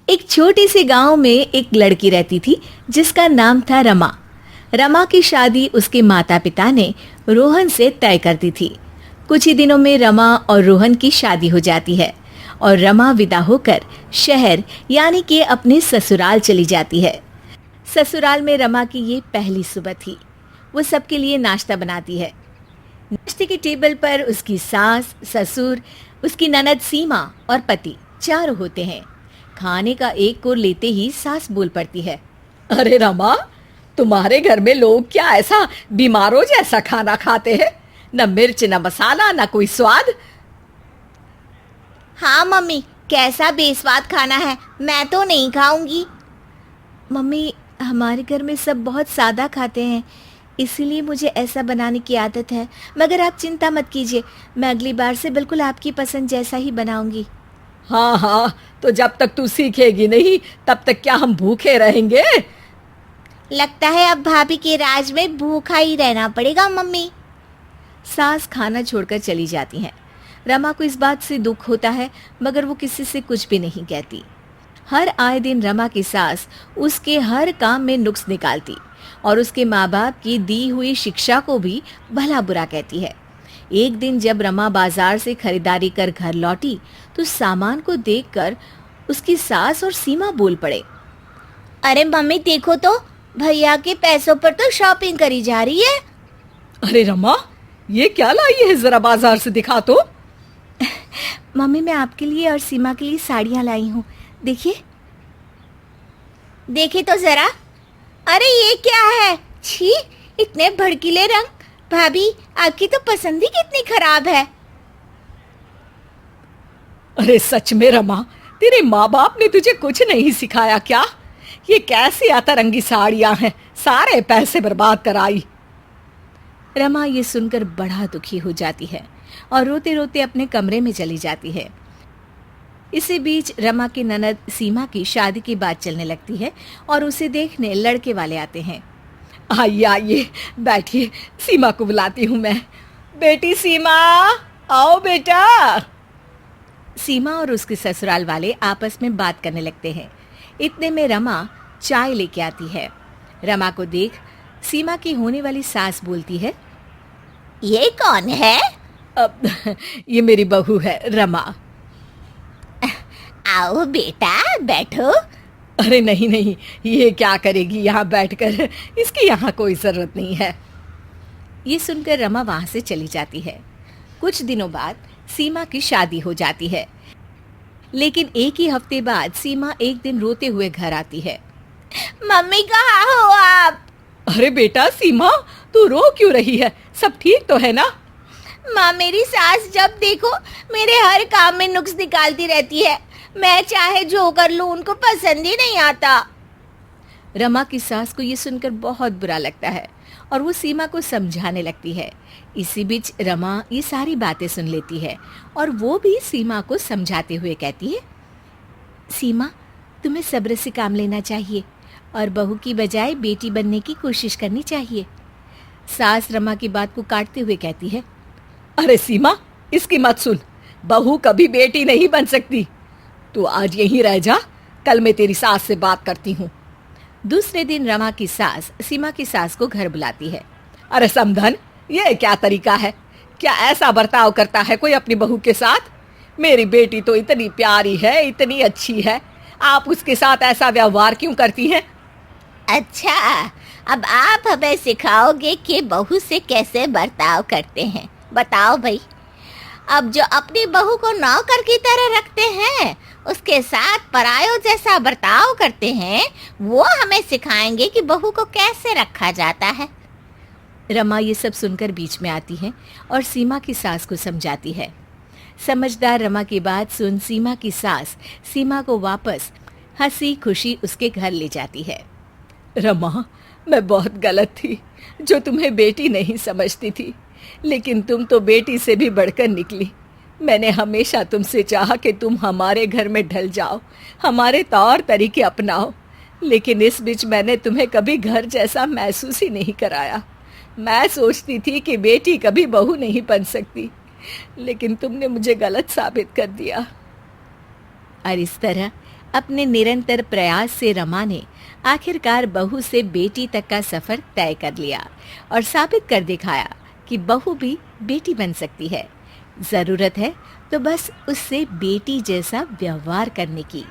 एक छोटे से गांव में एक लड़की रहती थी जिसका नाम था रमा। रमा की शादी उसके माता पिता ने रोहन से तय कर दी थी। कुछ ही दिनों में रमा और रोहन की शादी हो जाती है और रमा विदा होकर शहर यानी कि अपने ससुराल चली जाती है। ससुराल में रमा की ये पहली सुबह थी। वो सबके लिए नाश्ता बनाती है। नाश्ते की टेबल पर उसकी सास, ससुर, उसकी ननद सीमा और पति चारों होते हैं। खाने का एक कोर लेते ही सास बोल पड़ती है, अरे रमा, तुम्हारे घर में लोग क्या ऐसा बीमारों जैसा खाना खाते हैं? न मिर्च, न मसाला, न कोई स्वाद। हाँ मम्मी, कैसा बेस्वाद खाना है, मैं तो नहीं खाऊंगी। मम्मी, हमारे घर में सब बहुत सादा खाते हैं, इसीलिए मुझे ऐसा बनाने की आदत है। मगर आप चिंता मत कीजिए, मैं अगली बार से बिल्कुल आपकी पसंद जैसा ही बनाऊंगी। हाँ हाँ, तो जब तक तू सीखेगी नहीं तब तक क्या हम भूखे रहेंगे? लगता है अब भाभी के राज में भूखा ही रहना पड़ेगा मम्मी। सास खाना छोड़कर चली जाती हैं। रमा को इस बात से दुख होता है, मगर वो किसी से कुछ भी नहीं कहती। हर आए दिन रमा की सास उसके हर काम में नुक्स निकालती और उसके माँ बाप की दी हुई शिक्षा को भी भला बुरा कहती है। एक दिन जब रमा बाजार से खरीदारी कर घर लौटी तो सामान को देखकर उसकी सास और सीमा बोल पड़े, अरे मम्मी देखो तो, भैया के पैसों पर तो शॉपिंग करी जा रही है। अरे रमा, ये क्या लाई है, जरा बाजार से दिखा तो। मम्मी, मैं आपके लिए और सीमा के लिए साड़ियाँ लाई हूँ, देखिए। देखे तो जरा। अरे ये क्या है, छी, इतने भड़कीले रंग। भाभी, आपकी तो पसंद ही कितनी खराब है। अरे सच में रमा, तेरे माँ बाप ने तुझे कुछ नहीं सिखाया क्या? ये कैसी अतरंगी साड़ियां हैं, सारे पैसे बर्बाद कराई। रमा ये सुनकर बड़ा दुखी हो जाती है और रोते रोते अपने कमरे में चली जाती है। इसी बीच रमा की ननद सीमा की शादी की बात चलने लगती है और उसे देखने लड़के वाले आते हैं। आइए आइए, बैठिए, सीमा को बुलाती हूँ मैं। बेटी सीमा, आओ बेटा। सीमा और उसके ससुराल वाले आपस में बात करने लगते हैं। इतने में रमा चाय लेके आती है। रमा को देख सीमा की होने वाली सास बोलती है, ये कौन है? अब ये मेरी बहू है रमा। आओ बेटा, बैठो। अरे नहीं नहीं, ये क्या करेगी यहाँ बैठकर, इसकी यहाँ कोई जरूरत नहीं है। ये सुनकर रमा वहां से चली जाती है। कुछ दिनों बाद सीमा की शादी हो जाती है, लेकिन एक ही हफ्ते बाद सीमा एक दिन रोते हुए घर आती है। मम्मी कहाँ हो आप? अरे बेटा सीमा, तू रो क्यों रही है? सब ठीक तो है ना? माँ, मेरी सास जब देखो मेरे हर काम में नुक्स निकालती रहती है। मैं चाहे जो कर लूं, उनको पसंद ही नहीं आता। रमा की सास को ये सुनकर बहुत बुरा लगता है और वो सीमा को समझाने लगती है। इसी बीच रमा ये सारी बातें सुन लेती है और वो भी सीमा को समझाते हुए कहती है, सीमा, तुम्हें सब्र से काम लेना चाहिए और बहू की बजाय बेटी बनने की कोशिश करनी चाहिए। सास रमा की बात को काटते हुए कहती है, अरे सीमा, इसकी मत सुन, बहू कभी बेटी नहीं बन सकती। तू आज यहीं रह जा, कल मैं तेरी सास से बात करती हूँ। दूसरे दिन रमा की सास सीमा की सास को घर बुलाती है। अरे समधन, ये क्या तरीका है? क्या ऐसा बर्ताव करता है कोई अपनी बहू के साथ? मेरी बेटी तो इतनी प्यारी है, इतनी अच्छी है, आप उसके साथ ऐसा व्यवहार क्यों करती हैं? अच्छा, अब आप हमें सिखाओगे कि बहू से कैसे बर्ताव करते हैं। बताओ भाई। अब जो अपनी बहू को नौकर की तरह रखते हैं, उसके साथ परायों जैसा बर्ताव करते हैं, वो हमें सिखाएंगे कि बहू को कैसे रखा जाता है। रमा ये सब सुनकर बीच में आती है और सीमा की सास को समझाती है। समझदार रमा की बात सुन सीमा की सास सीमा को वापस हंसी खुशी उसके घर ले जाती है। रमा, मैं बहुत गलत थी जो तुम्हें बेटी नहीं समझती थी, लेकिन तुम तो बेटी से भी बढ़कर निकली। मैंने हमेशा तुमसे चाहा कि तुम हमारे घर में ढल जाओ, हमारे तौर तरीके अपनाओ, लेकिन इस बीच मैंने तुम्हें कभी घर जैसा महसूस ही नहीं कराया। मैं सोचती थी कि बेटी कभी बहू नहीं बन सकती, लेकिन तुमने मुझे गलत साबित कर दिया। और इस तरह अपने निरंतर प्रयास से रमा ने आखिरकार बहू से बेटी तक का सफर तय कर लिया और साबित कर दिखाया कि बहू भी बेटी बन सकती है। जरूरत है तो बस उससे बेटी जैसा व्यवहार करने की।